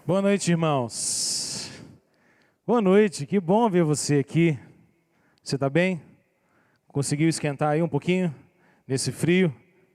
Boa noite, irmãos. Boa noite, que bom ver você aqui. Você está bem? Conseguiu esquentar aí um pouquinho nesse frio?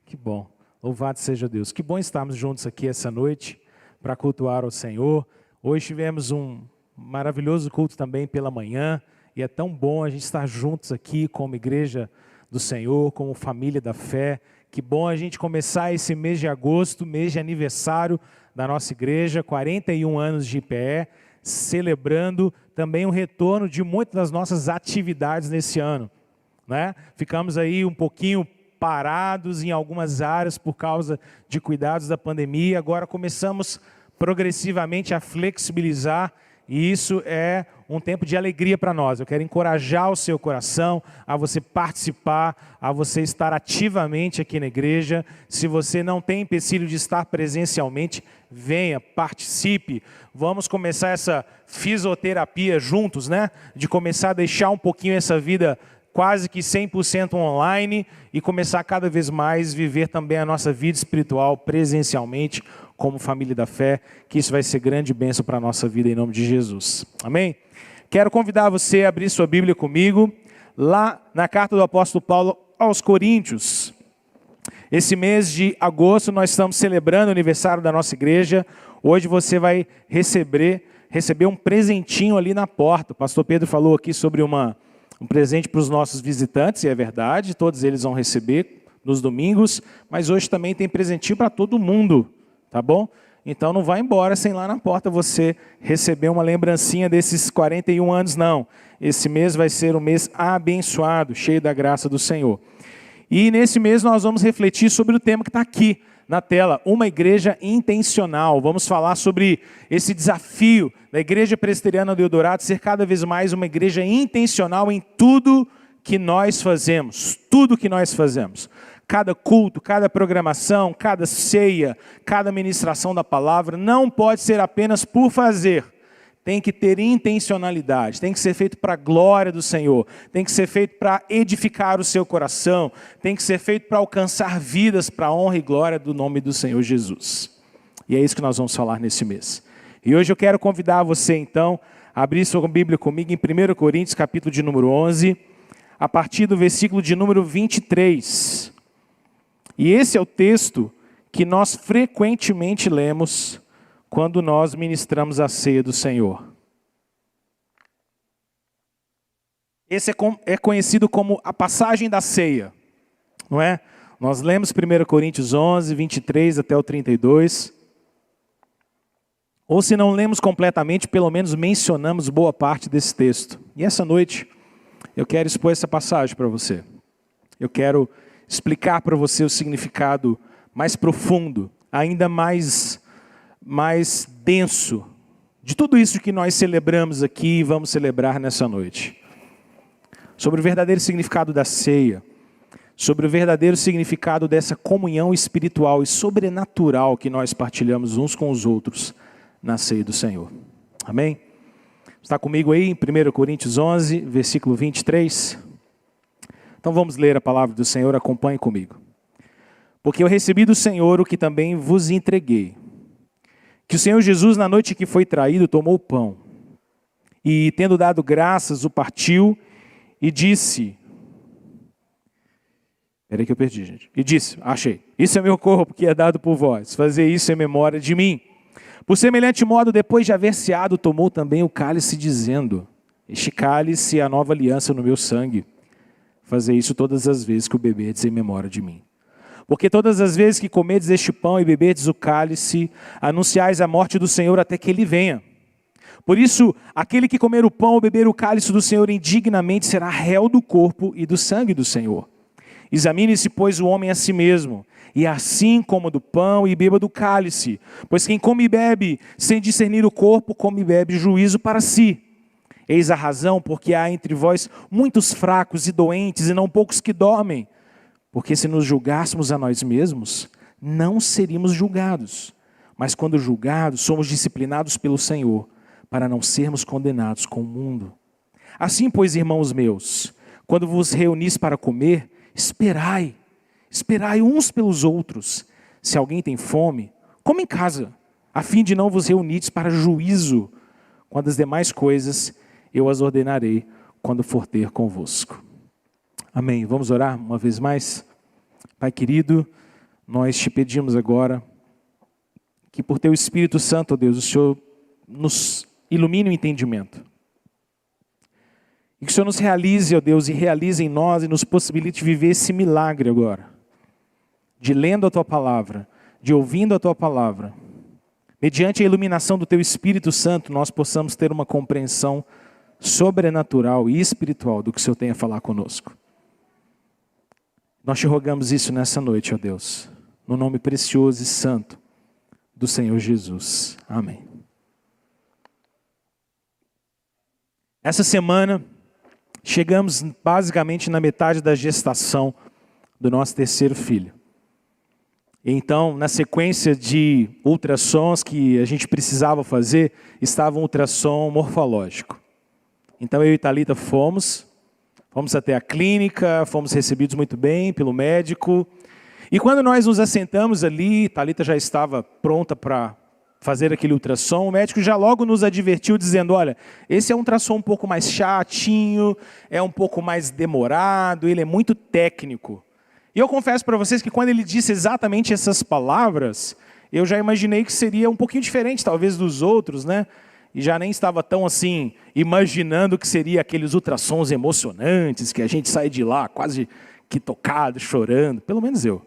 Que bom. Louvado seja Deus. Que bom estarmos juntos aqui essa noite para cultuar ao Senhor. Hoje tivemos um maravilhoso culto também pela manhã e é tão bom a gente estar juntos aqui como igreja do Senhor, como família da fé. Que bom a gente começar esse mês de agosto, mês de aniversário da nossa igreja, 41 anos de IPE, celebrando também o retorno de muitas das nossas atividades nesse ano, né? Ficamos aí um pouquinho parados em algumas áreas por causa de cuidados da pandemia, agora começamos progressivamente a flexibilizar e isso é um tempo de alegria para nós. Eu quero encorajar o seu coração a você participar, a você estar ativamente aqui na igreja. Se você não tem empecilho de estar presencialmente, venha, participe. Vamos começar essa fisioterapia juntos, né? De começar a deixar um pouquinho essa vida quase que 100% online e começar cada vez mais viver também a nossa vida espiritual presencialmente, como família da fé, que isso vai ser grande bênção para a nossa vida em nome de Jesus. Amém? Quero convidar você a abrir sua Bíblia comigo, lá na carta do apóstolo Paulo aos Coríntios. Esse mês de agosto nós estamos celebrando o aniversário da nossa igreja. Hoje você vai receber um presentinho ali na porta. O pastor Pedro falou aqui sobre um presente para os nossos visitantes, e é verdade, todos eles vão receber nos domingos, mas hoje também tem presentinho para todo mundo, tá bom? Então não vai embora sem lá na porta você receber uma lembrancinha desses 41 anos, não. Esse mês vai ser um mês abençoado, cheio da graça do Senhor. E nesse mês nós vamos refletir sobre o tema que está aqui na tela, uma igreja intencional. Vamos falar sobre esse desafio da Igreja Presbiteriana do Eldorado ser cada vez mais uma igreja intencional em tudo que nós fazemos. Tudo que nós fazemos. Cada culto, cada programação, cada ceia, cada ministração da palavra não pode ser apenas por fazer. Tem que ter intencionalidade, tem que ser feito para a glória do Senhor, tem que ser feito para edificar o seu coração, tem que ser feito para alcançar vidas para a honra e glória do nome do Senhor Jesus. E é isso que nós vamos falar nesse mês. E hoje eu quero convidar você então a abrir sua Bíblia comigo em 1 Coríntios, capítulo de número 11, a partir do versículo de número 23. E esse é o texto que nós frequentemente lemos quando nós ministramos a ceia do Senhor. Esse é conhecido como a passagem da ceia, não é? Nós lemos 1 Coríntios 11, 23 até o 32. Ou se não lemos completamente, pelo menos mencionamos boa parte desse texto. E essa noite eu quero expor essa passagem para você. Eu quero explicar para você o significado mais profundo, ainda mais denso, de tudo isso que nós celebramos aqui e vamos celebrar nessa noite. Sobre o verdadeiro significado da ceia, sobre o verdadeiro significado dessa comunhão espiritual e sobrenatural que nós partilhamos uns com os outros na ceia do Senhor. Amém? Está comigo aí em 1 Coríntios 11, versículo 23? Então vamos ler a palavra do Senhor, acompanhe comigo. Porque eu recebi do Senhor o que também vos entreguei. Que o Senhor Jesus, na noite que foi traído, tomou o pão. E tendo dado graças, o partiu e disse... Espera aí que eu perdi, gente. E disse, achei. Isso é meu corpo que é dado por vós. Fazer isso em memória de mim. Por semelhante modo, depois de haver ceado, tomou também o cálice, dizendo... Este cálice é a nova aliança no meu sangue. Fazer isso todas as vezes que o beberdes em memória de mim. Porque todas as vezes que comerdes este pão e beberdes o cálice, anunciais a morte do Senhor até que Ele venha. Por isso, aquele que comer o pão ou beber o cálice do Senhor indignamente será réu do corpo e do sangue do Senhor. Examine-se, pois, o homem a si mesmo, e assim coma do pão e beba do cálice. Pois quem come e bebe, sem discernir o corpo, come e bebe juízo para si. Eis a razão, porque há entre vós muitos fracos e doentes, e não poucos que dormem. Porque se nos julgássemos a nós mesmos, não seríamos julgados. Mas quando julgados, somos disciplinados pelo Senhor, para não sermos condenados com o mundo. Assim, pois, irmãos meus, quando vos reunis para comer, esperai uns pelos outros. Se alguém tem fome, coma em casa, a fim de não vos reunides para juízo, quando as demais coisas eu as ordenarei, quando for ter convosco. Amém. Vamos orar uma vez mais? Pai querido, nós te pedimos agora que por teu Espírito Santo, ó Deus, o Senhor nos ilumine o entendimento. E que o Senhor nos realize, ó Deus, e realize em nós e nos possibilite viver esse milagre agora. De lendo a Tua Palavra, de ouvindo a Tua Palavra. Mediante a iluminação do Teu Espírito Santo, nós possamos ter uma compreensão sobrenatural e espiritual do que o Senhor tem a falar conosco. Nós te rogamos isso nessa noite, ó Deus, no nome precioso e santo do Senhor Jesus. Amém. Essa semana, chegamos basicamente na metade da gestação do nosso terceiro filho. Então, na sequência de ultrassons que a gente precisava fazer, estava um ultrassom morfológico. Então, eu e Thalita fomos até a clínica, fomos recebidos muito bem pelo médico. E quando nós nos assentamos ali, Thalita já estava pronta para fazer aquele ultrassom, o médico já logo nos advertiu dizendo, olha, esse é um ultrassom um pouco mais chatinho, é um pouco mais demorado, ele é muito técnico. E eu confesso para vocês que quando ele disse exatamente essas palavras, eu já imaginei que seria um pouquinho diferente, talvez, dos outros, né? E já nem estava tão assim, imaginando que seria aqueles ultrassons emocionantes, que a gente sai de lá quase que tocado, chorando. Pelo menos eu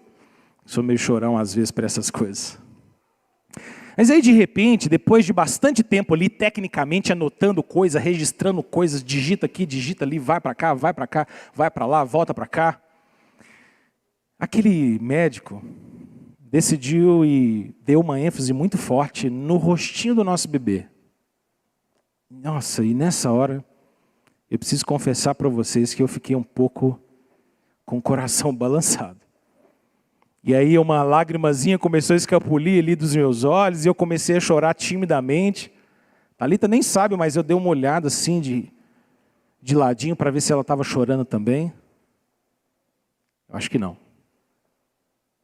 sou meio chorão às vezes para essas coisas. Mas aí de repente, depois de bastante tempo ali, tecnicamente anotando coisa, registrando coisas, digita aqui, digita ali, vai para cá, vai para lá, volta para cá. Aquele médico decidiu e deu uma ênfase muito forte no rostinho do nosso bebê. Nossa, e nessa hora, eu preciso confessar para vocês que eu fiquei um pouco com o coração balançado. E aí uma lágrimazinha começou a escapulir ali dos meus olhos, e eu comecei a chorar timidamente. Thalita nem sabe, mas eu dei uma olhada assim de ladinho para ver se ela estava chorando também. Eu acho que não.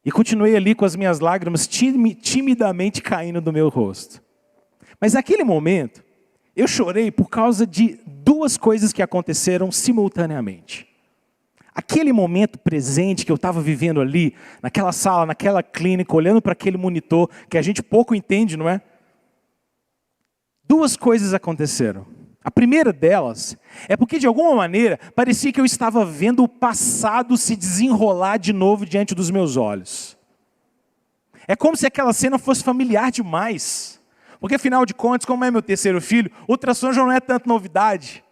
E continuei ali com as minhas lágrimas timidamente caindo do meu rosto. Mas naquele momento, eu chorei por causa de duas coisas que aconteceram simultaneamente. Aquele momento presente que eu estava vivendo ali, naquela sala, naquela clínica, olhando para aquele monitor, que a gente pouco entende, não é? Duas coisas aconteceram. A primeira delas é porque, de alguma maneira, parecia que eu estava vendo o passado se desenrolar de novo diante dos meus olhos. É como se aquela cena fosse familiar demais. Porque, afinal de contas, como é meu terceiro filho, o ultrassom já não é tanto novidade.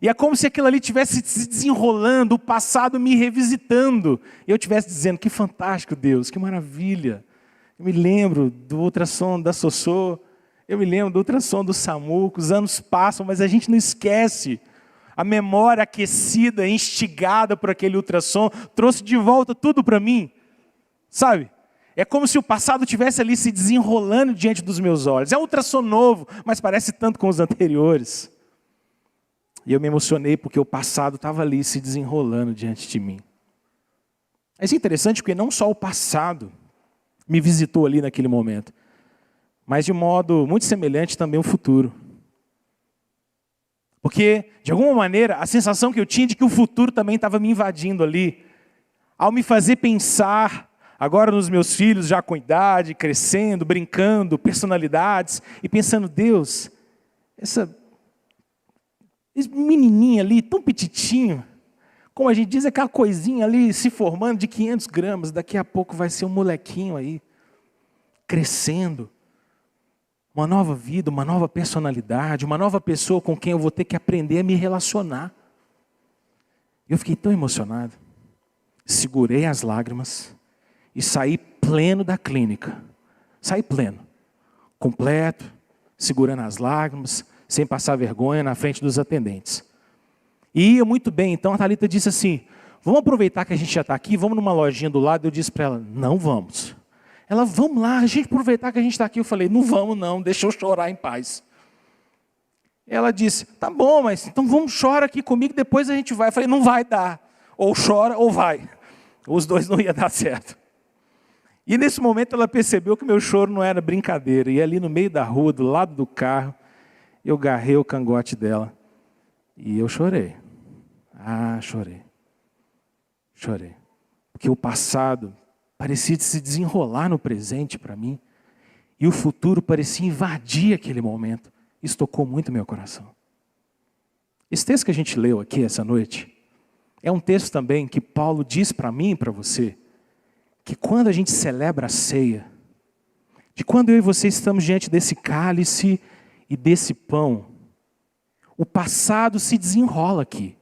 E é como se aquilo ali estivesse se desenrolando, o passado me revisitando. E eu estivesse dizendo, que fantástico, Deus, que maravilha. Eu me lembro do ultrassom da Sossô, eu me lembro do ultrassom do Samuco, os anos passam, mas a gente não esquece. A memória aquecida, instigada por aquele ultrassom, trouxe de volta tudo para mim. Sabe? É como se o passado estivesse ali se desenrolando diante dos meus olhos. É um ultrassom novo, mas parece tanto com os anteriores. E eu me emocionei porque o passado estava ali se desenrolando diante de mim. Isso é interessante porque não só o passado me visitou ali naquele momento, mas de modo muito semelhante também o futuro. Porque, de alguma maneira, a sensação que eu tinha de que o futuro também estava me invadindo ali, ao me fazer pensar agora nos meus filhos já com idade, crescendo, brincando, personalidades, e pensando, Deus, esse menininho ali, tão petitinho, como a gente diz, aquela coisinha ali se formando de 500 gramas, daqui a pouco vai ser um molequinho aí, crescendo, uma nova vida, uma nova personalidade, uma nova pessoa com quem eu vou ter que aprender a me relacionar. Eu fiquei tão emocionado, segurei as lágrimas, e saí pleno da clínica. Saí pleno. Completo, segurando as lágrimas, sem passar vergonha na frente dos atendentes. E ia muito bem. Então a Thalita disse assim, vamos aproveitar que a gente já está aqui, vamos numa lojinha do lado. Eu disse para ela, não vamos. Ela, vamos lá, a gente aproveitar que a gente está aqui. Eu falei, não vamos não, deixa eu chorar em paz. Ela disse, tá bom, mas então vamos, chora aqui comigo, depois a gente vai. Eu falei, não vai dar. Ou chora ou vai. Os dois não ia dar certo. E nesse momento ela percebeu que meu choro não era brincadeira. E ali no meio da rua, do lado do carro, eu agarrei o cangote dela. E eu chorei. Chorei. Chorei. Porque o passado parecia se desenrolar no presente para mim. E o futuro parecia invadir aquele momento. Isso tocou muito meu coração. Esse texto que a gente leu aqui essa noite, é um texto também que Paulo diz para mim e para você, que quando a gente celebra a ceia, de quando eu e você estamos diante desse cálice e desse pão, o passado se desenrola aqui.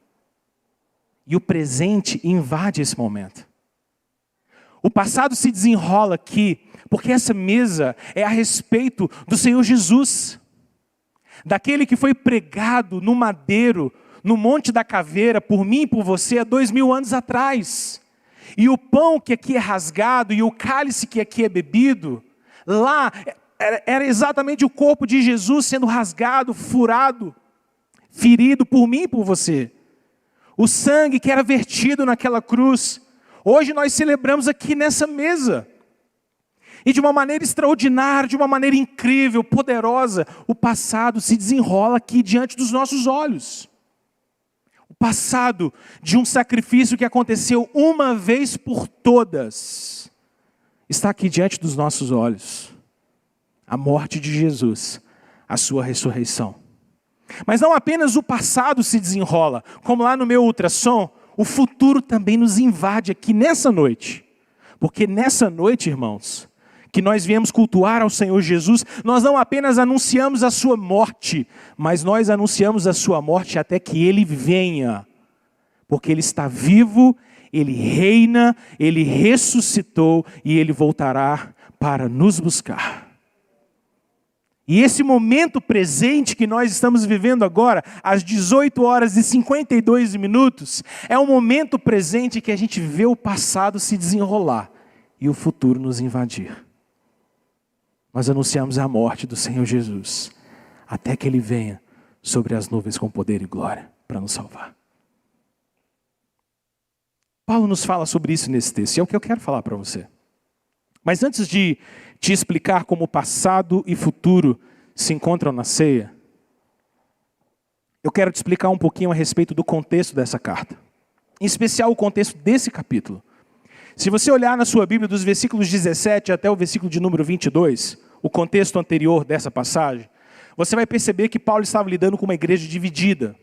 E o presente invade esse momento. O passado se desenrola aqui, porque essa mesa é a respeito do Senhor Jesus, daquele que foi pregado no madeiro, no Monte da Caveira, por mim e por você, há 2000 anos atrás. E o pão que aqui é rasgado, e o cálice que aqui é bebido, lá era exatamente o corpo de Jesus sendo rasgado, furado, ferido por mim e por você. O sangue que era vertido naquela cruz, hoje nós celebramos aqui nessa mesa. E de uma maneira extraordinária, de uma maneira incrível, poderosa, o passado se desenrola aqui diante dos nossos olhos. O passado de um sacrifício que aconteceu uma vez por todas, está aqui diante dos nossos olhos. A morte de Jesus, a sua ressurreição. Mas não apenas o passado se desenrola, como lá no meu ultrassom, o futuro também nos invade aqui nessa noite. Porque nessa noite, irmãos, que nós viemos cultuar ao Senhor Jesus, nós não apenas anunciamos a sua morte, mas nós anunciamos a sua morte até que Ele venha. Porque Ele está vivo, Ele reina, Ele ressuscitou e Ele voltará para nos buscar. E esse momento presente que nós estamos vivendo agora, às 18h52, é um momento presente que a gente vê o passado se desenrolar e o futuro nos invadir. Nós anunciamos a morte do Senhor Jesus, até que Ele venha sobre as nuvens com poder e glória para nos salvar. Paulo nos fala sobre isso nesse texto, e é o que eu quero falar para você. Mas antes de te explicar como passado e futuro se encontram na ceia, eu quero te explicar um pouquinho a respeito do contexto dessa carta. Em especial o contexto desse capítulo. Se você olhar na sua Bíblia dos versículos 17 até o versículo de número 22, o contexto anterior dessa passagem, você vai perceber que Paulo estava lidando com uma igreja dividida.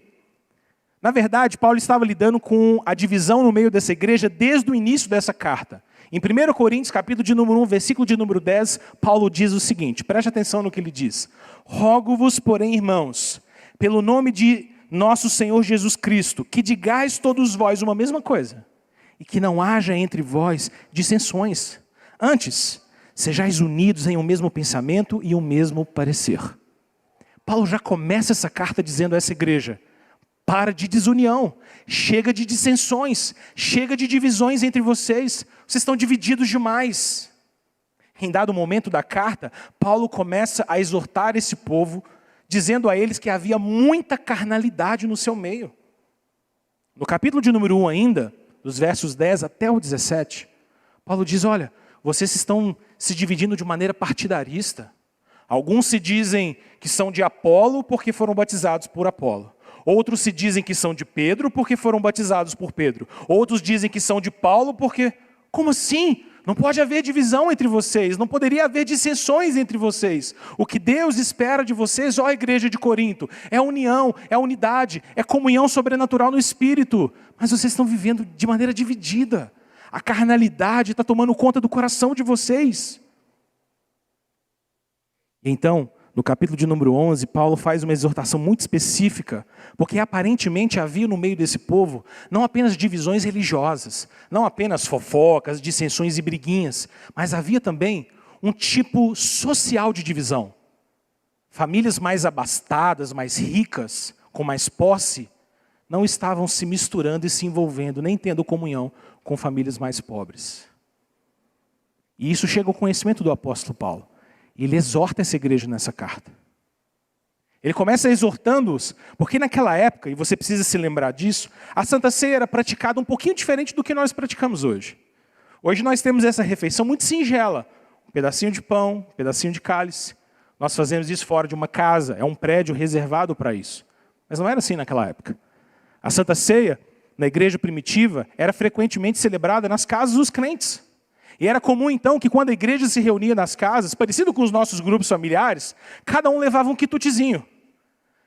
Na verdade, Paulo estava lidando com a divisão no meio dessa igreja desde o início dessa carta. Em 1 Coríntios, capítulo de número 1, versículo de número 10, Paulo diz o seguinte, preste atenção no que ele diz. Rogo-vos, porém, irmãos, pelo nome de nosso Senhor Jesus Cristo, que digais todos vós uma mesma coisa, e que não haja entre vós dissensões. Antes, sejais unidos em um mesmo pensamento e um mesmo parecer. Paulo já começa essa carta dizendo a essa igreja, para de desunião, chega de dissensões, chega de divisões entre vocês estão divididos demais. Em dado momento da carta, Paulo começa a exortar esse povo, dizendo a eles que havia muita carnalidade no seu meio. No capítulo de número 1 ainda, dos versos 10 até o 17, Paulo diz, olha, vocês estão se dividindo de maneira partidarista. Alguns se dizem que são de Apolo porque foram batizados por Apolo. Outros se dizem que são de Pedro porque foram batizados por Pedro. Outros dizem que são de Paulo porque... Como assim? Não pode haver divisão entre vocês, não poderia haver dissensões entre vocês. O que Deus espera de vocês, ó igreja de Corinto, é união, é unidade, é comunhão sobrenatural no Espírito. Mas vocês estão vivendo de maneira dividida. A carnalidade está tomando conta do coração de vocês. Então, no capítulo de número 11, Paulo faz uma exortação muito específica, porque aparentemente havia no meio desse povo não apenas divisões religiosas, não apenas fofocas, dissensões e briguinhas, mas havia também um tipo social de divisão. Famílias mais abastadas, mais ricas, com mais posse, não estavam se misturando e se envolvendo, nem tendo comunhão com famílias mais pobres. E isso chega ao conhecimento do apóstolo Paulo. E ele exorta essa igreja nessa carta. Ele começa exortando-os, porque naquela época, e você precisa se lembrar disso, a Santa Ceia era praticada um pouquinho diferente do que nós praticamos hoje. Hoje nós temos essa refeição muito singela. Um pedacinho de pão, um pedacinho de cálice. Nós fazemos isso fora de uma casa, é um prédio reservado para isso. Mas não era assim naquela época. A Santa Ceia, na igreja primitiva, era frequentemente celebrada nas casas dos crentes. E era comum então que quando a igreja se reunia nas casas, parecido com os nossos grupos familiares, cada um levava um quitutezinho.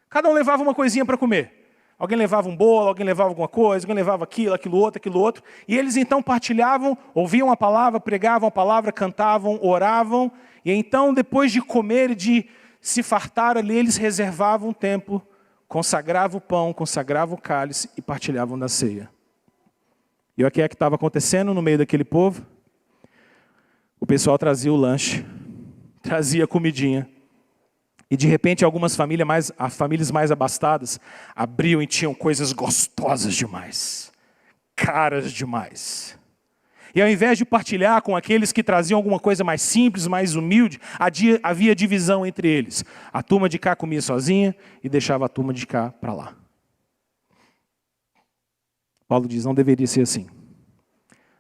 Cada um levava uma coisinha para comer. Alguém levava um bolo, alguém levava alguma coisa, alguém levava aquilo outro. E eles então partilhavam, ouviam a palavra, pregavam a palavra, cantavam, oravam. E então, depois de comer e de se fartar ali, eles reservavam um tempo, consagravam o pão, consagravam o cálice e partilhavam da ceia. E o que é que estava acontecendo no meio daquele povo? O pessoal trazia o lanche, trazia a comidinha. E de repente algumas famílias mais abastadas abriam e tinham coisas gostosas demais, caras demais. E ao invés de partilhar com aqueles que traziam alguma coisa mais simples, mais humilde, havia divisão entre eles. A turma de cá comia sozinha e deixava a turma de cá para lá. Paulo diz, não deveria ser assim.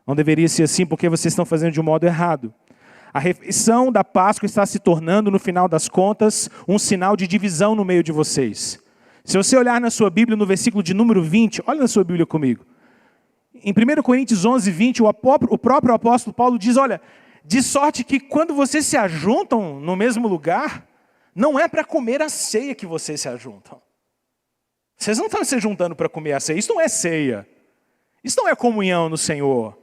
Não deveria ser assim porque vocês estão fazendo de um modo errado. A refeição da Páscoa está se tornando, no final das contas, um sinal de divisão no meio de vocês. Se você olhar na sua Bíblia, no versículo de número 20, olha na sua Bíblia comigo. Em 1 Coríntios 11, 20, o próprio apóstolo Paulo diz, olha, de sorte que quando vocês se ajuntam no mesmo lugar, não é para comer a ceia que vocês se ajuntam. Vocês não estão se juntando para comer a ceia, isso não é ceia. Isso não é comunhão no Senhor.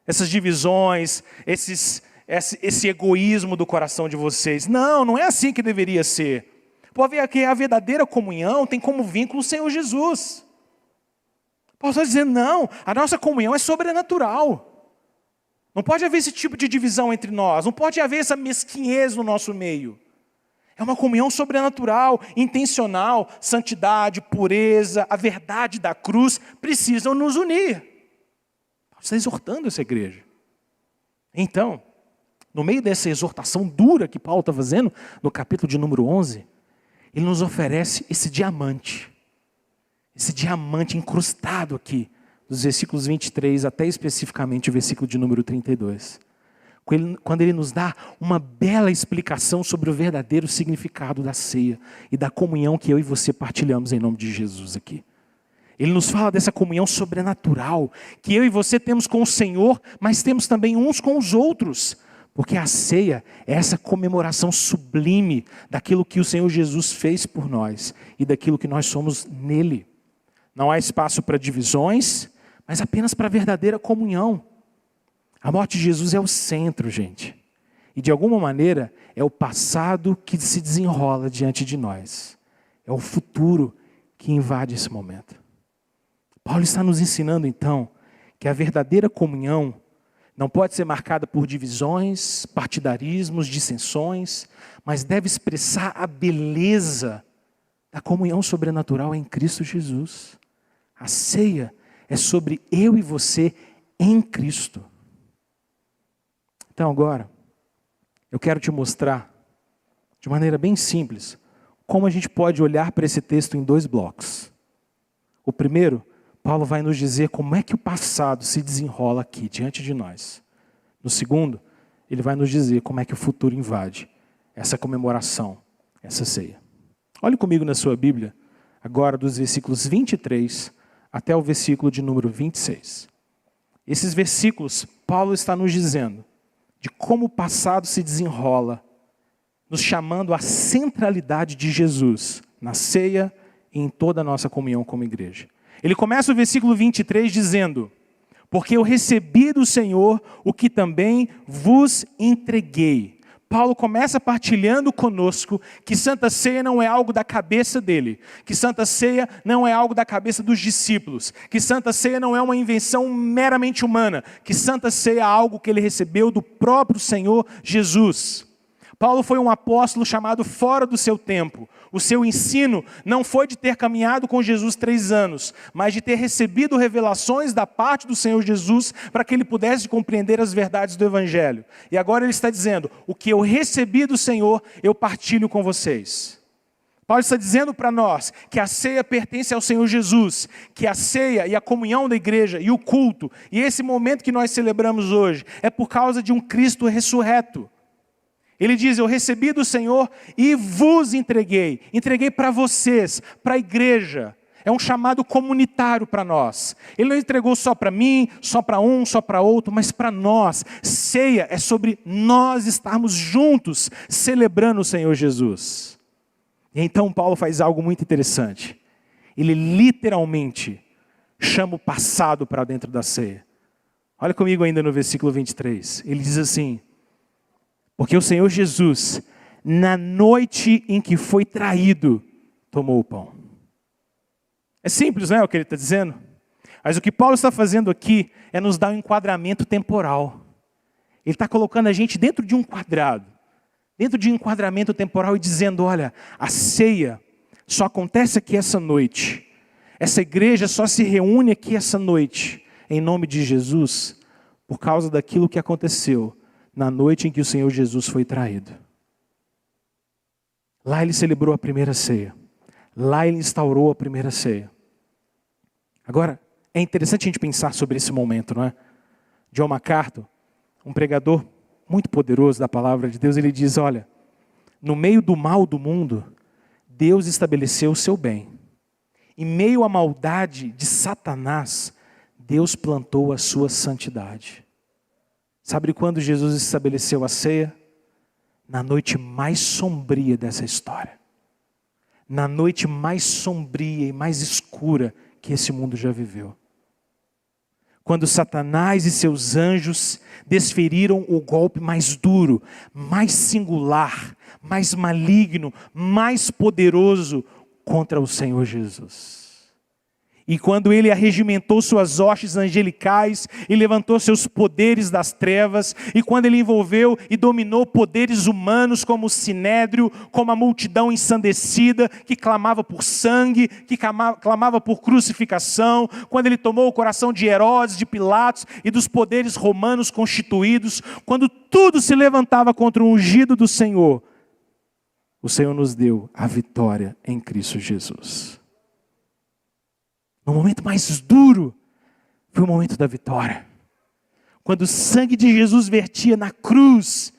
Essas divisões, esse egoísmo do coração de vocês. Não é assim que deveria ser. Pode ver que a verdadeira comunhão tem como vínculo o Senhor Jesus. Paulo está dizendo, não, a nossa comunhão é sobrenatural. Não pode haver esse tipo de divisão entre nós, não pode haver essa mesquinhez no nosso meio. É uma comunhão sobrenatural, intencional, santidade, pureza, a verdade da cruz precisam nos unir. Paulo está exortando essa igreja. Então, no meio dessa exortação dura que Paulo está fazendo, no capítulo de número 11, ele nos oferece esse diamante incrustado aqui, dos versículos 23 até especificamente o versículo de número 32. Quando ele nos dá uma bela explicação sobre o verdadeiro significado da ceia e da comunhão que eu e você partilhamos em nome de Jesus aqui. Ele nos fala dessa comunhão sobrenatural que eu e você temos com o Senhor, mas temos também uns com os outros. Porque a ceia é essa comemoração sublime daquilo que o Senhor Jesus fez por nós e daquilo que nós somos nele. Não há espaço para divisões, mas apenas para a verdadeira comunhão. A morte de Jesus é o centro, gente. E de alguma maneira é o passado que se desenrola diante de nós. É o futuro que invade esse momento. Paulo está nos ensinando então que a verdadeira comunhão não pode ser marcada por divisões, partidarismos, dissensões, mas deve expressar a beleza da comunhão sobrenatural em Cristo Jesus. A ceia é sobre eu e você em Cristo. Então agora, eu quero te mostrar, de maneira bem simples, como a gente pode olhar para esse texto em 2 blocos. O primeiro, Paulo vai nos dizer como é que o passado se desenrola aqui, diante de nós. No segundo, ele vai nos dizer como é que o futuro invade essa comemoração, essa ceia. Olhe comigo na sua Bíblia, agora dos versículos 23 até o versículo de número 26. Esses versículos, Paulo está nos dizendo de como o passado se desenrola, nos chamando à centralidade de Jesus na ceia e em toda a nossa comunhão como igreja. Ele começa o versículo 23 dizendo, porque eu recebi do Senhor o que também vos entreguei. Paulo começa partilhando conosco que Santa Ceia não é algo da cabeça dele, que Santa Ceia não é algo da cabeça dos discípulos, que Santa Ceia não é uma invenção meramente humana, que Santa Ceia é algo que ele recebeu do próprio Senhor Jesus. Paulo foi um apóstolo chamado fora do seu tempo. O seu ensino não foi de ter caminhado com Jesus 3 anos, mas de ter recebido revelações da parte do Senhor Jesus para que ele pudesse compreender as verdades do Evangelho. E agora ele está dizendo, o que eu recebi do Senhor, eu partilho com vocês. Paulo está dizendo para nós que a ceia pertence ao Senhor Jesus, que a ceia e a comunhão da igreja e o culto, e esse momento que nós celebramos hoje, é por causa de um Cristo ressurreto. Ele diz, eu recebi do Senhor e vos entreguei. Entreguei para vocês, para a igreja. É um chamado comunitário para nós. Ele não entregou só para mim, só para um, só para outro, mas para nós. Ceia é sobre nós estarmos juntos, celebrando o Senhor Jesus. E então Paulo faz algo muito interessante. Ele literalmente chama o passado para dentro da ceia. Olha comigo ainda no versículo 23. Ele diz assim, porque o Senhor Jesus, na noite em que foi traído, tomou o pão. É simples, não é o que ele está dizendo? Mas o que Paulo está fazendo aqui é nos dar um enquadramento temporal. Ele está colocando a gente dentro de um quadrado, dentro de um enquadramento temporal e dizendo, olha, a ceia só acontece aqui essa noite. Essa igreja só se reúne aqui essa noite, em nome de Jesus, por causa daquilo que aconteceu na noite em que o Senhor Jesus foi traído. Lá ele celebrou a primeira ceia. Lá ele instaurou a primeira ceia. Agora, é interessante a gente pensar sobre esse momento, não é? John MacArthur, um pregador muito poderoso da palavra de Deus, ele diz, olha, no meio do mal do mundo, Deus estabeleceu o seu bem. Em meio à maldade de Satanás, Deus plantou a sua santidade. Sabe quando Jesus estabeleceu a ceia? Na noite mais sombria dessa história. Na noite mais sombria e mais escura que esse mundo já viveu. Quando Satanás e seus anjos desferiram o golpe mais duro, mais singular, mais maligno, mais poderoso contra o Senhor Jesus. E quando ele arregimentou suas hostes angelicais e levantou seus poderes das trevas, e quando ele envolveu e dominou poderes humanos como o sinédrio, como a multidão ensandecida que clamava por sangue, que clamava por crucificação, quando ele tomou o coração de Herodes, de Pilatos e dos poderes romanos constituídos, quando tudo se levantava contra o ungido do Senhor, o Senhor nos deu a vitória em Cristo Jesus. No momento mais duro, foi o momento da vitória. Quando o sangue de Jesus vertia na cruz,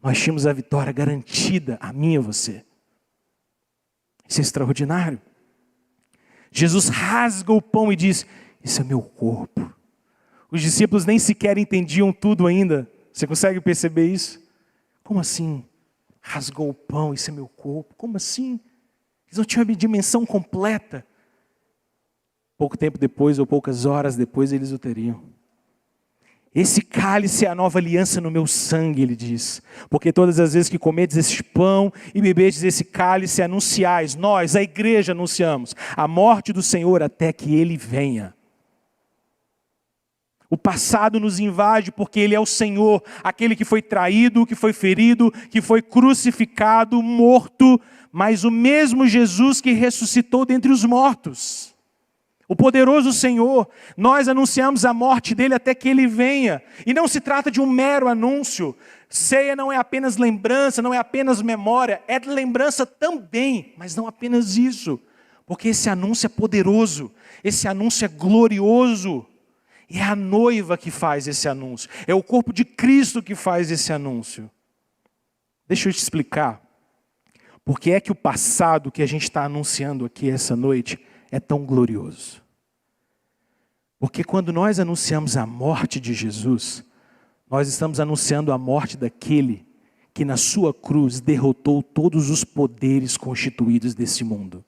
nós tínhamos a vitória garantida, a mim e a você. Isso é extraordinário. Jesus rasga o pão e diz, isso é meu corpo. Os discípulos nem sequer entendiam tudo ainda. Você consegue perceber isso? Como assim? Rasgou o pão, isso é meu corpo. Como assim? Eles não tinham a dimensão completa. Pouco tempo depois, ou poucas horas depois, eles o teriam. Esse cálice é a nova aliança no meu sangue, ele diz. Porque todas as vezes que comedes este pão e bebedes esse cálice, anunciais, nós, a igreja, anunciamos a morte do Senhor até que Ele venha. O passado nos invade porque Ele é o Senhor, aquele que foi traído, que foi ferido, que foi crucificado, morto, mas o mesmo Jesus que ressuscitou dentre os mortos. O poderoso Senhor, nós anunciamos a morte dele até que ele venha. E não se trata de um mero anúncio. Ceia não é apenas lembrança, não é apenas memória, é lembrança também, mas não apenas isso. Porque esse anúncio é poderoso, esse anúncio é glorioso. E é a noiva que faz esse anúncio, é o corpo de Cristo que faz esse anúncio. Deixa eu te explicar, porque é que o passado que a gente está anunciando aqui essa noite é tão glorioso. Porque quando nós anunciamos a morte de Jesus, nós estamos anunciando a morte daquele que na sua cruz derrotou todos os poderes constituídos desse mundo.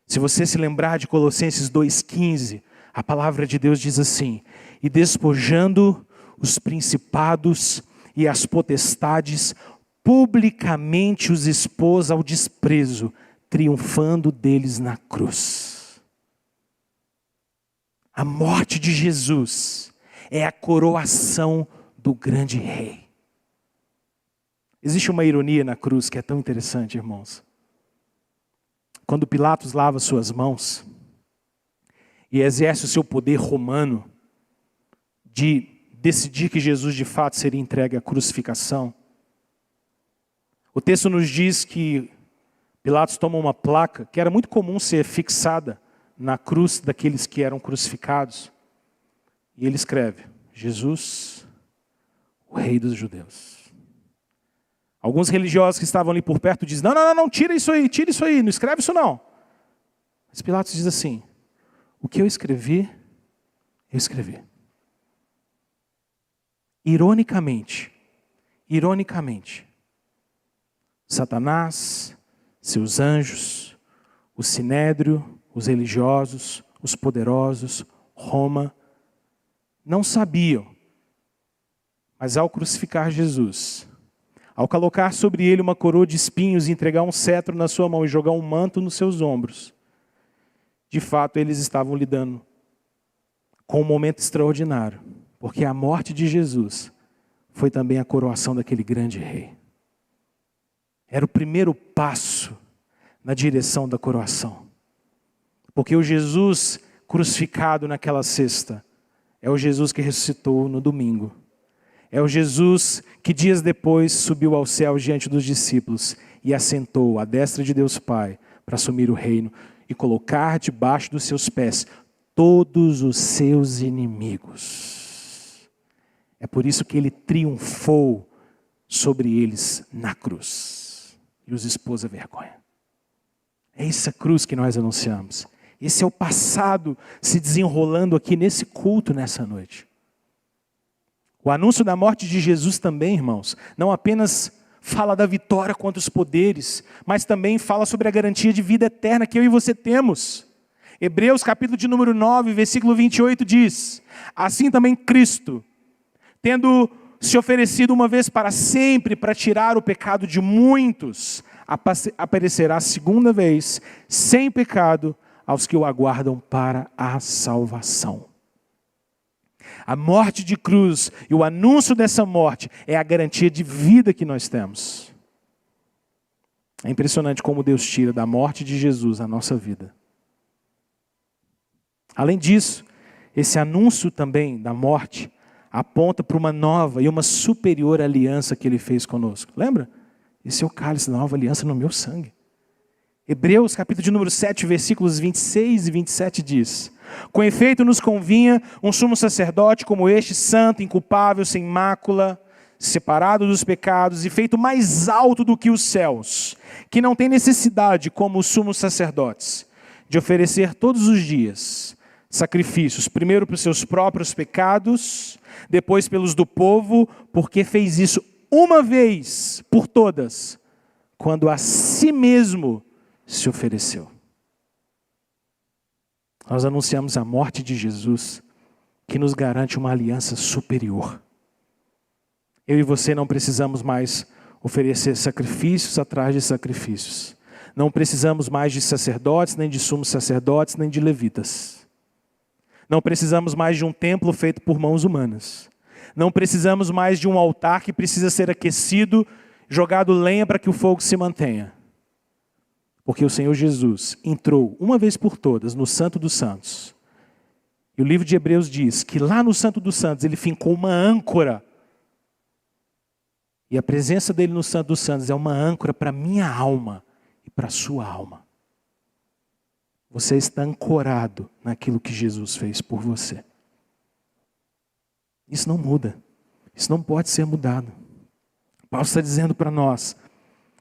Se você se lembrar de Colossenses 2,15, a palavra de Deus diz assim, e despojando os principados e as potestades, publicamente os expôs ao desprezo, triunfando deles na cruz. A morte de Jesus é a coroação do grande rei. Existe uma ironia na cruz que é tão interessante, irmãos. Quando Pilatos lava suas mãos e exerce o seu poder romano de decidir que Jesus de fato seria entregue à crucificação, o texto nos diz que Pilatos toma uma placa que era muito comum ser fixada na cruz daqueles que eram crucificados. E ele escreve: Jesus, o Rei dos Judeus. Alguns religiosos que estavam ali por perto dizem: não, tira isso aí, não escreve isso não. Mas Pilatos diz assim: o que eu escrevi, eu escrevi. Ironicamente, Satanás, seus anjos, o sinédrio, os religiosos, os poderosos, Roma, não sabiam, mas ao crucificar Jesus, ao colocar sobre ele uma coroa de espinhos e entregar um cetro na sua mão e jogar um manto nos seus ombros, de fato eles estavam lidando com um momento extraordinário, porque a morte de Jesus foi também a coroação daquele grande rei. Era o primeiro passo na direção da coroação. Porque o Jesus crucificado naquela sexta é o Jesus que ressuscitou no domingo. É o Jesus que dias depois subiu ao céu diante dos discípulos e assentou à destra de Deus Pai para assumir o reino e colocar debaixo dos seus pés todos os seus inimigos. É por isso que ele triunfou sobre eles na cruz e os expôs à vergonha. É essa cruz que nós anunciamos. Esse é o passado se desenrolando aqui nesse culto nessa noite. O anúncio da morte de Jesus também, irmãos, não apenas fala da vitória contra os poderes, mas também fala sobre a garantia de vida eterna que eu e você temos. Hebreus capítulo de número 9, versículo 28 diz: assim também Cristo, tendo se oferecido uma vez para sempre para tirar o pecado de muitos, aparecerá segunda vez, sem pecado, aos que o aguardam para a salvação. A morte de cruz e o anúncio dessa morte é a garantia de vida que nós temos. É impressionante como Deus tira da morte de Jesus a nossa vida. Além disso, esse anúncio também da morte aponta para uma nova e uma superior aliança que Ele fez conosco. Lembra? Esse é o cálice da nova aliança no meu sangue. Hebreus, capítulo de número 7, versículos 26 e 27 diz: com efeito nos convinha um sumo sacerdote como este, santo, inculpável, sem mácula, separado dos pecados e feito mais alto do que os céus, que não tem necessidade, como os sumos sacerdotes, de oferecer todos os dias sacrifícios, primeiro para os seus próprios pecados, depois pelos do povo, porque fez isso uma vez por todas, quando a si mesmo se ofereceu. Nós anunciamos a morte de Jesus, que nos garante uma aliança superior. Eu e você não precisamos mais oferecer sacrifícios atrás de sacrifícios. Não precisamos mais de sacerdotes, nem de sumos sacerdotes, nem de levitas. Não precisamos mais de um templo feito por mãos humanas. Não precisamos mais de um altar que precisa ser aquecido, jogado lenha para que o fogo se mantenha. Porque o Senhor Jesus entrou uma vez por todas no Santo dos Santos. E o livro de Hebreus diz que lá no Santo dos Santos ele fincou uma âncora. E a presença dele no Santo dos Santos é uma âncora para a minha alma e para a sua alma. Você está ancorado naquilo que Jesus fez por você. Isso não muda. Isso não pode ser mudado. Paulo está dizendo para nós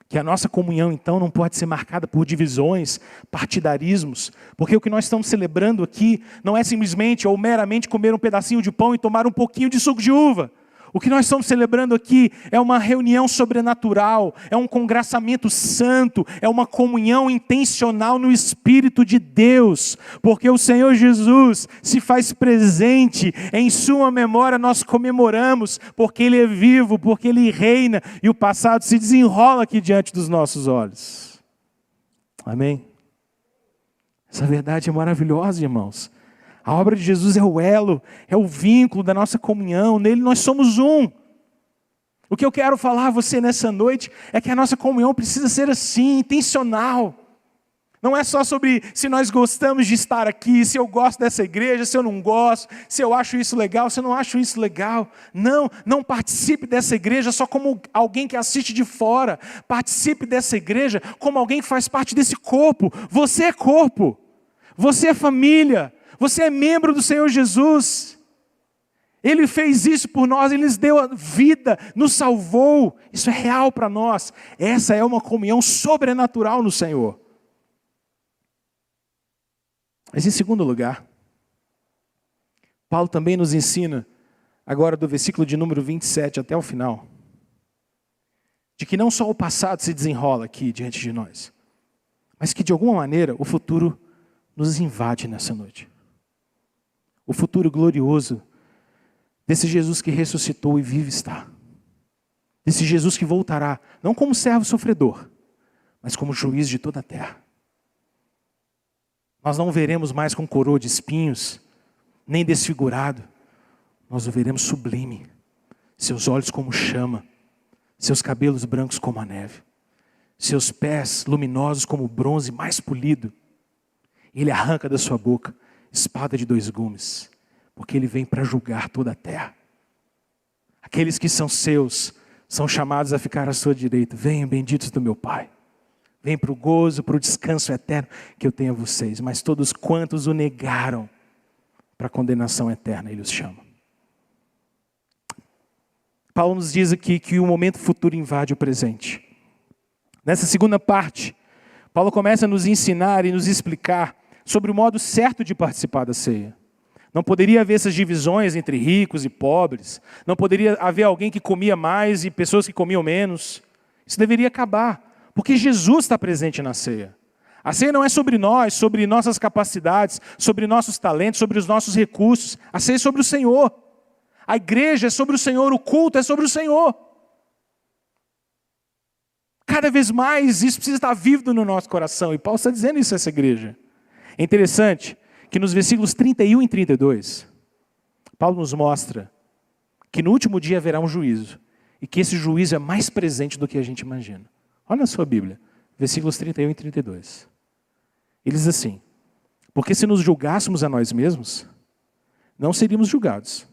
que a nossa comunhão, então, não pode ser marcada por divisões, partidarismos, porque o que nós estamos celebrando aqui não é simplesmente ou meramente comer um pedacinho de pão e tomar um pouquinho de suco de uva. O que nós estamos celebrando aqui é uma reunião sobrenatural, é um congraçamento santo, é uma comunhão intencional no Espírito de Deus, porque o Senhor Jesus se faz presente, em sua memória nós comemoramos, porque Ele é vivo, porque Ele reina, e o passado se desenrola aqui diante dos nossos olhos. Amém? Essa verdade é maravilhosa, irmãos. A obra de Jesus é o elo, é o vínculo da nossa comunhão, nele nós somos um. O que eu quero falar a você nessa noite é que a nossa comunhão precisa ser assim, intencional. Não é só sobre se nós gostamos de estar aqui, se eu gosto dessa igreja, se eu não gosto, se eu acho isso legal, se eu não acho isso legal. Não, não participe dessa igreja só como alguém que assiste de fora. Participe dessa igreja como alguém que faz parte desse corpo. Você é corpo, você é família, você é membro do Senhor Jesus. Ele fez isso por nós, Ele nos deu a vida, nos salvou. Isso é real para nós. Essa é uma comunhão sobrenatural no Senhor. Mas em segundo lugar, Paulo também nos ensina, agora do versículo de número 27 até o final, de que não só o passado se desenrola aqui diante de nós, mas que de alguma maneira o futuro nos invade nessa noite. O futuro glorioso desse Jesus que ressuscitou e vive está. Desse Jesus que voltará, não como servo sofredor, mas como juiz de toda a terra. Nós não o veremos mais com coroa de espinhos, nem desfigurado. Nós o veremos sublime. Seus olhos como chama, seus cabelos brancos como a neve, seus pés luminosos como o bronze mais polido. Ele arranca da sua boca espada de 2 gumes, porque ele vem para julgar toda a terra. Aqueles que são seus são chamados a ficar à sua direita. Venham, benditos do meu Pai. Vem para o gozo, para o descanso eterno que eu tenho a vocês. Mas todos quantos o negaram, para a condenação eterna ele os chama. Paulo nos diz aqui que o momento futuro invade o presente. Nessa segunda parte, Paulo começa a nos ensinar e nos explicar sobre o modo certo de participar da ceia. Não poderia haver essas divisões entre ricos e pobres. Não poderia haver alguém que comia mais e pessoas que comiam menos. Isso deveria acabar. Porque Jesus está presente na ceia. A ceia não é sobre nós, sobre nossas capacidades, sobre nossos talentos, sobre os nossos recursos. A ceia é sobre o Senhor. A igreja é sobre o Senhor, o culto é sobre o Senhor. Cada vez mais isso precisa estar vivo no nosso coração. E Paulo está dizendo isso a essa igreja. É interessante que nos versículos 31 e 32, Paulo nos mostra que no último dia haverá um juízo. E que esse juízo é mais presente do que a gente imagina. Olha na sua Bíblia, versículos 31 e 32. Ele diz assim: porque se nos julgássemos a nós mesmos, não seríamos julgados.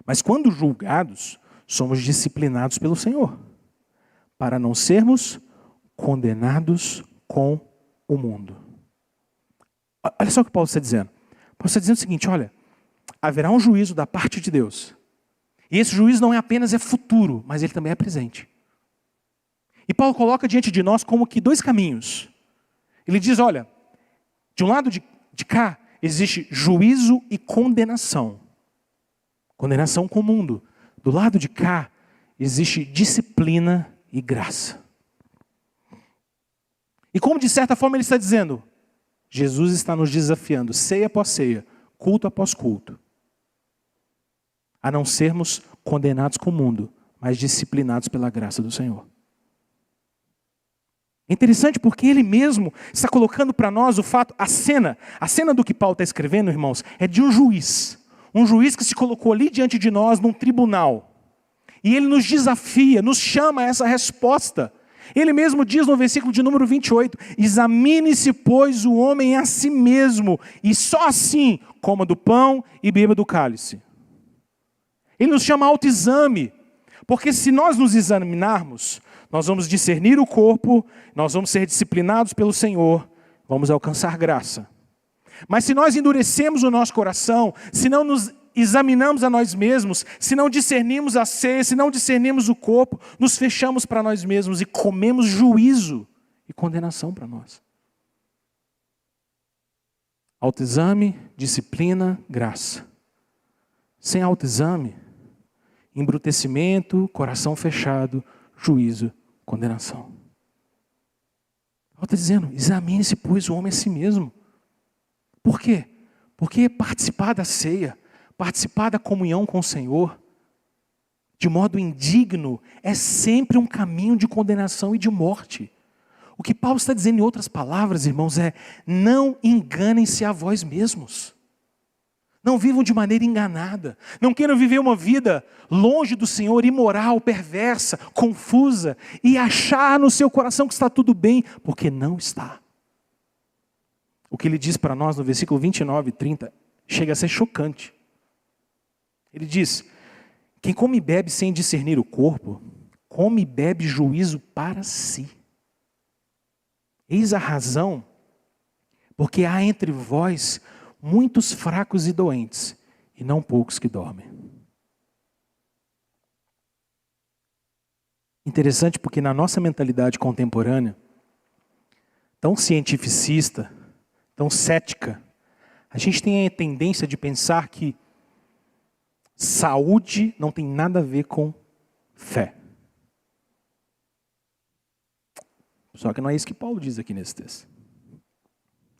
Mas quando julgados, somos disciplinados pelo Senhor, para não sermos condenados com o mundo. Olha só o que Paulo está dizendo. Paulo está dizendo o seguinte: olha, haverá um juízo da parte de Deus. E esse juízo não é apenas futuro, mas ele também é presente. E Paulo coloca diante de nós como que 2 caminhos. Ele diz, olha, de um lado de cá existe juízo e condenação. Condenação com o mundo. Do lado de cá existe disciplina e graça. E como de certa forma ele está dizendo, Jesus está nos desafiando, ceia após ceia, culto após culto, a não sermos condenados com o mundo, mas disciplinados pela graça do Senhor. É interessante porque ele mesmo está colocando para nós o fato, a cena do que Paulo está escrevendo, irmãos, é de um juiz que se colocou ali diante de nós num tribunal. E ele nos desafia, nos chama a essa resposta. Ele mesmo diz no versículo de número 28, examine-se, pois, o homem a si mesmo, e só assim coma do pão e beba do cálice. Ele nos chama a autoexame, porque se nós nos examinarmos, nós vamos discernir o corpo, nós vamos ser disciplinados pelo Senhor, vamos alcançar graça. Mas se nós endurecemos o nosso coração, se não nos examinamos a nós mesmos, se não discernimos a ceia, se não discernimos o corpo, nos fechamos para nós mesmos e comemos juízo e condenação para nós. Autoexame, disciplina, graça. Sem autoexame, embrutecimento, coração fechado, juízo, condenação. Paulo está dizendo, examine-se, pois, o homem a si mesmo. Por quê? Porque participar da ceia, participar da comunhão com o Senhor, de modo indigno, é sempre um caminho de condenação e de morte. O que Paulo está dizendo em outras palavras, irmãos, é não enganem-se a vós mesmos. Não vivam de maneira enganada. Não queiram viver uma vida longe do Senhor, imoral, perversa, confusa, e achar no seu coração que está tudo bem, porque não está. o que ele diz para nós no versículo 29 e 30 chega a ser chocante. Ele diz: quem come e bebe sem discernir o corpo, come e bebe juízo para si. Eis a razão, porque há entre vós muitos fracos e doentes, e não poucos que dormem. Interessante porque na nossa mentalidade contemporânea, tão cientificista, tão cética, a gente tem a tendência de pensar que saúde não tem nada a ver com fé. Só que não é isso que Paulo diz aqui nesse texto.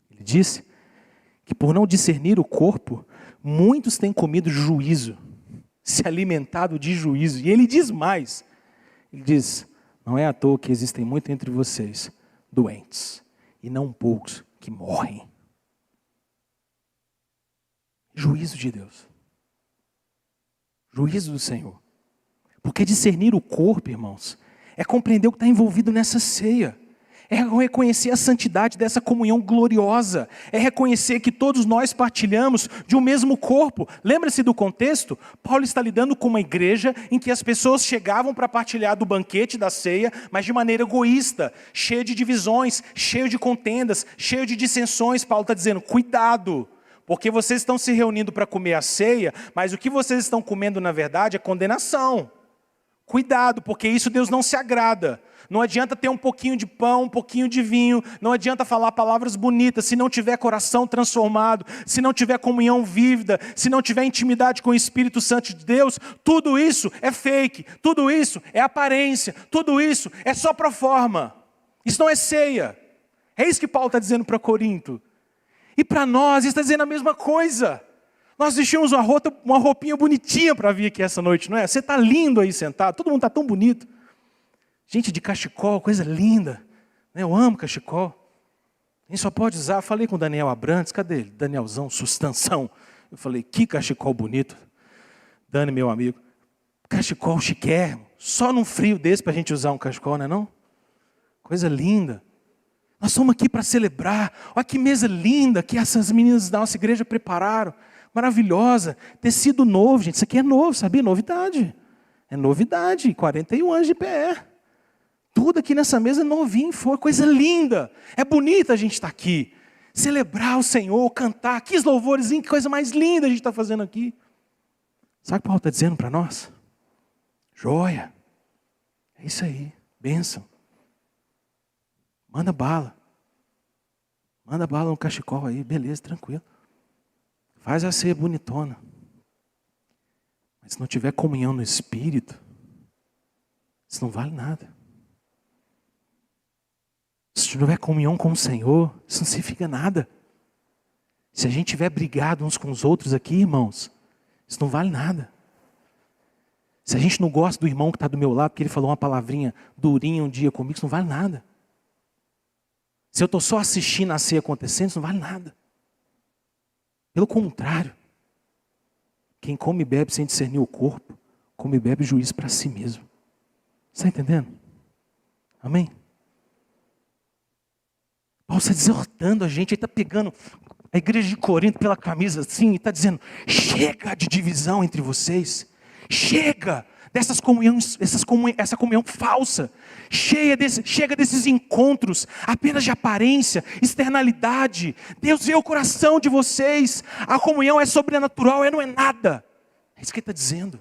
Ele disse que por não discernir o corpo, muitos têm comido juízo, se alimentado de juízo. E ele diz mais. Ele diz: não é à toa que existem muitos entre vocês doentes, e não poucos que morrem. Juízo de Deus. Juízo do Senhor. Porque discernir o corpo, irmãos, é compreender o que está envolvido nessa ceia. É reconhecer a santidade dessa comunhão gloriosa. É reconhecer que todos nós partilhamos de um mesmo corpo. Lembra-se do contexto? Paulo está lidando com uma igreja em que as pessoas chegavam para partilhar do banquete da ceia, mas de maneira egoísta, cheio de divisões, cheio de contendas, cheio de dissensões. Paulo está dizendo: cuidado, porque vocês estão se reunindo para comer a ceia, mas o que vocês estão comendo na verdade é condenação. Cuidado, porque isso Deus não se agrada. Não adianta ter um pouquinho de pão, um pouquinho de vinho, não adianta falar palavras bonitas, se não tiver coração transformado, se não tiver comunhão vívida, se não tiver intimidade com o Espírito Santo de Deus, tudo isso é fake, tudo isso é aparência, tudo isso é só pro forma. Isso não é ceia. É isso que Paulo está dizendo para Corinto. E para nós, ele está dizendo a mesma coisa. Nós vestimos uma roupinha bonitinha para vir aqui essa noite, não é? Você está lindo aí sentado, todo mundo está tão bonito. Gente de cachecol, coisa linda. Eu amo cachecol. A gente só pode usar. Eu falei com o Daniel Abrantes, cadê ele? Danielzão, sustanção. Eu falei: que cachecol bonito. Dani, meu amigo. Cachecol chiquérrimo. Só num frio desse para a gente usar um cachecol, não é não? Coisa linda. Nós estamos aqui para celebrar. Olha que mesa linda que essas meninas da nossa igreja prepararam. Maravilhosa. Tecido novo, gente. Isso aqui é novo, sabia? Novidade. É novidade. 41 anos de pé. Tudo aqui nessa mesa é novinho, foi coisa linda. É bonita a gente estar aqui. Celebrar o Senhor, cantar. Que louvores, que coisa mais linda a gente está fazendo aqui. Sabe o que Paulo está dizendo para nós? Joia. É isso aí. Bênção. Manda bala. Manda bala no cachecol aí. Beleza, tranquilo. Faz a ceia bonitona. Mas se não tiver comunhão no Espírito, isso não vale nada. Se não tiver comunhão com o Senhor, isso não significa nada. Se a gente tiver brigado uns com os outros aqui, irmãos, isso não vale nada. Se a gente não gosta do irmão que está do meu lado, porque ele falou uma palavrinha durinha um dia comigo, isso não vale nada. Se eu estou só assistindo a ceia acontecendo, isso não vale nada. Pelo contrário, quem come e bebe sem discernir o corpo, come e bebe juízo para si mesmo. Está entendendo? Amém? Paulo está exortando a gente, ele está pegando a igreja de Corinto pela camisa assim, e está dizendo: chega de divisão entre vocês, chega dessas comunhões, essa comunhão falsa, chega desses encontros apenas de aparência, externalidade. Deus vê o coração de vocês, a comunhão é sobrenatural, não é nada. É isso que ele está dizendo.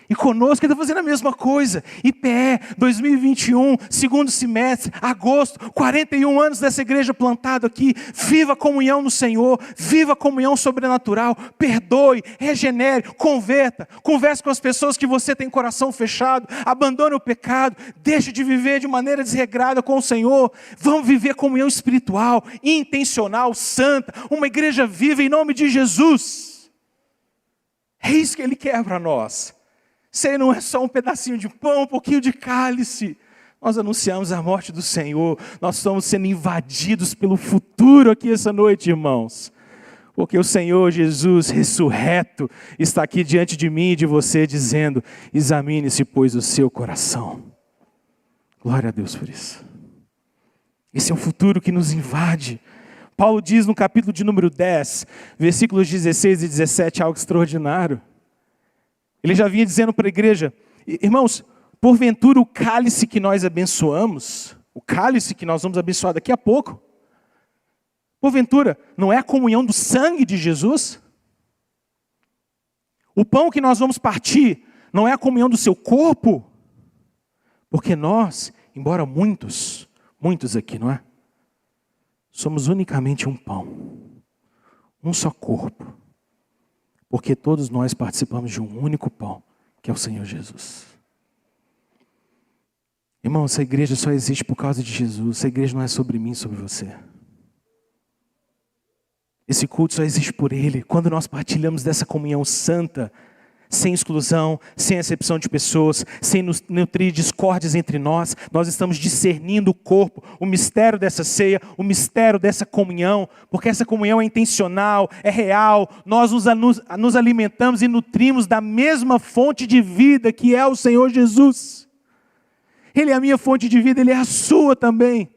E conosco ele está fazendo a mesma coisa. IPE 2021, segundo semestre, agosto, 41 anos dessa igreja plantada aqui. Viva a comunhão no Senhor, viva a comunhão sobrenatural. Perdoe, regenere, converta. Converse com as pessoas que você tem coração fechado. Abandone o pecado, deixe de viver de maneira desregrada com o Senhor. Vamos viver comunhão espiritual, intencional, santa. Uma igreja viva em nome de Jesus. É isso que Ele quer para nós. Ceia não é só um pedacinho de pão, um pouquinho de cálice. Nós anunciamos a morte do Senhor. Nós estamos sendo invadidos pelo futuro aqui essa noite, irmãos. Porque o Senhor Jesus ressurreto está aqui diante de mim e de você dizendo: examine-se, pois, o seu coração. Glória a Deus por isso. Esse é o futuro que nos invade. Paulo diz no capítulo de número 10, versículos 16 e 17, algo extraordinário. Ele já vinha dizendo para a igreja: irmãos, porventura o cálice que nós abençoamos, o cálice que nós vamos abençoar daqui a pouco, porventura não é a comunhão do sangue de Jesus? O pão que nós vamos partir não é a comunhão do seu corpo? Porque nós, embora muitos aqui, não é? Somos unicamente um pão, um só corpo. Porque todos nós participamos de um único pão, que é o Senhor Jesus. Irmão, essa igreja só existe por causa de Jesus. Essa igreja não é sobre mim, sobre você. Esse culto só existe por Ele. Quando nós partilhamos dessa comunhão santa, sem exclusão, sem acepção de pessoas, sem nutrir discórdias entre nós, nós estamos discernindo o corpo, o mistério dessa ceia, o mistério dessa comunhão, porque essa comunhão é intencional, é real, nós nos alimentamos e nutrimos da mesma fonte de vida que é o Senhor Jesus. Ele é a minha fonte de vida, Ele é a sua também.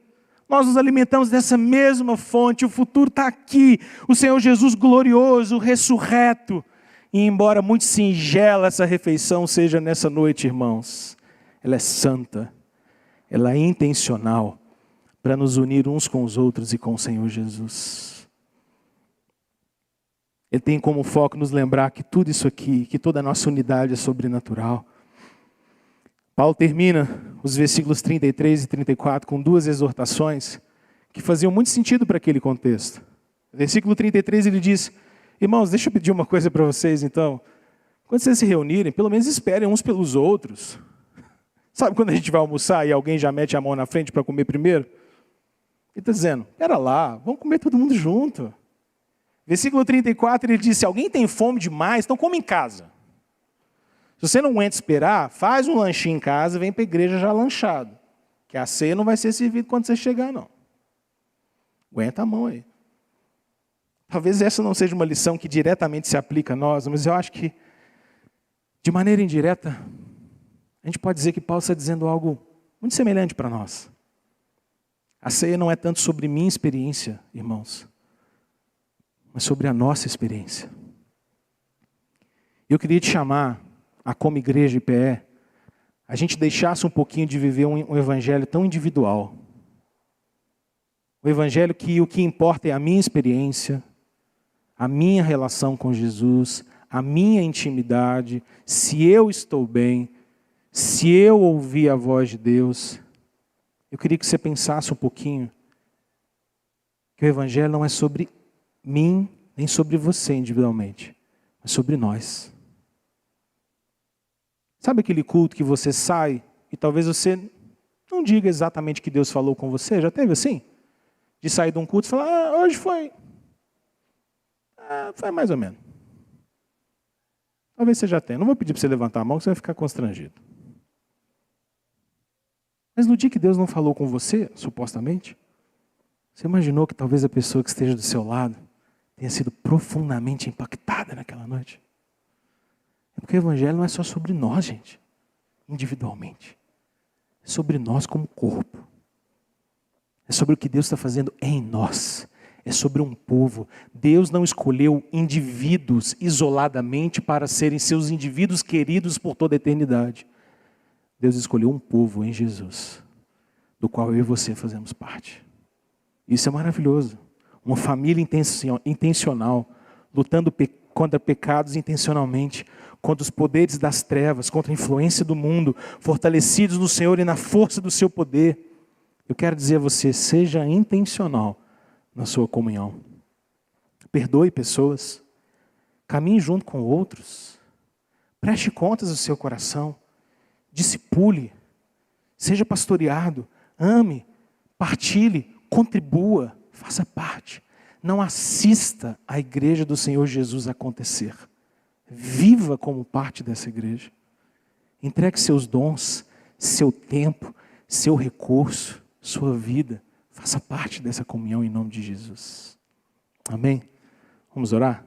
Nós nos alimentamos dessa mesma fonte, o futuro está aqui, o Senhor Jesus glorioso, ressurreto. E embora muito singela essa refeição seja nessa noite, irmãos, ela é santa, ela é intencional para nos unir uns com os outros e com o Senhor Jesus. Ele tem como foco nos lembrar que tudo isso aqui, que toda a nossa unidade é sobrenatural. Paulo termina os versículos 33 e 34 com duas exortações que faziam muito sentido para aquele contexto. Versículo 33 ele diz: irmãos, deixa eu pedir uma coisa para vocês então. Quando vocês se reunirem, pelo menos esperem uns pelos outros. Sabe quando a gente vai almoçar e alguém já mete a mão na frente para comer primeiro? Ele está dizendo: pera lá, vamos comer todo mundo junto. Versículo 34 ele diz: se alguém tem fome demais, então come em casa. Se você não aguenta esperar, faz um lanchinho em casa e vem para a igreja já lanchado. Que a ceia não vai ser servida quando você chegar, não. Aguenta a mão aí. Talvez essa não seja uma lição que diretamente se aplica a nós, mas eu acho que, de maneira indireta, a gente pode dizer que Paulo está dizendo algo muito semelhante para nós. A ceia não é tanto sobre minha experiência, irmãos, mas sobre a nossa experiência. Eu queria te chamar a, como igreja IPE, a gente deixasse um pouquinho de viver um evangelho tão individual. O evangelho que o que importa é a minha experiência, a minha relação com Jesus, a minha intimidade, se eu estou bem, se eu ouvir a voz de Deus. Eu queria que você pensasse um pouquinho que o evangelho não é sobre mim, nem sobre você individualmente, mas sobre nós. Sabe aquele culto que você sai e talvez você não diga exatamente o que Deus falou com você? Já teve assim? De sair de um culto e falar: hoje foi mais ou menos. Talvez você já tenha. Não vou pedir para você levantar a mão, que você vai ficar constrangido. Mas no dia que Deus não falou com você, supostamente, você imaginou que talvez a pessoa que esteja do seu lado tenha sido profundamente impactada naquela noite? É porque o evangelho não é só sobre nós, gente, individualmente. É sobre nós como corpo. É sobre o que Deus está fazendo em nós. É sobre um povo. Deus não escolheu indivíduos isoladamente para serem seus indivíduos queridos por toda a eternidade. Deus escolheu um povo em Jesus, do qual eu e você fazemos parte. Isso é maravilhoso. Uma família intencional, lutando contra pecados intencionalmente, contra os poderes das trevas, contra a influência do mundo, fortalecidos no Senhor e na força do seu poder. Eu quero dizer a você, seja intencional na sua comunhão. Perdoe pessoas, caminhe junto com outros, preste contas do seu coração, discipule, seja pastoreado, ame, partilhe, contribua, faça parte. Não assista a igreja do Senhor Jesus acontecer. Viva como parte dessa igreja. Entregue seus dons, seu tempo, seu recurso, sua vida. Faça parte dessa comunhão em nome de Jesus. Amém? Vamos orar?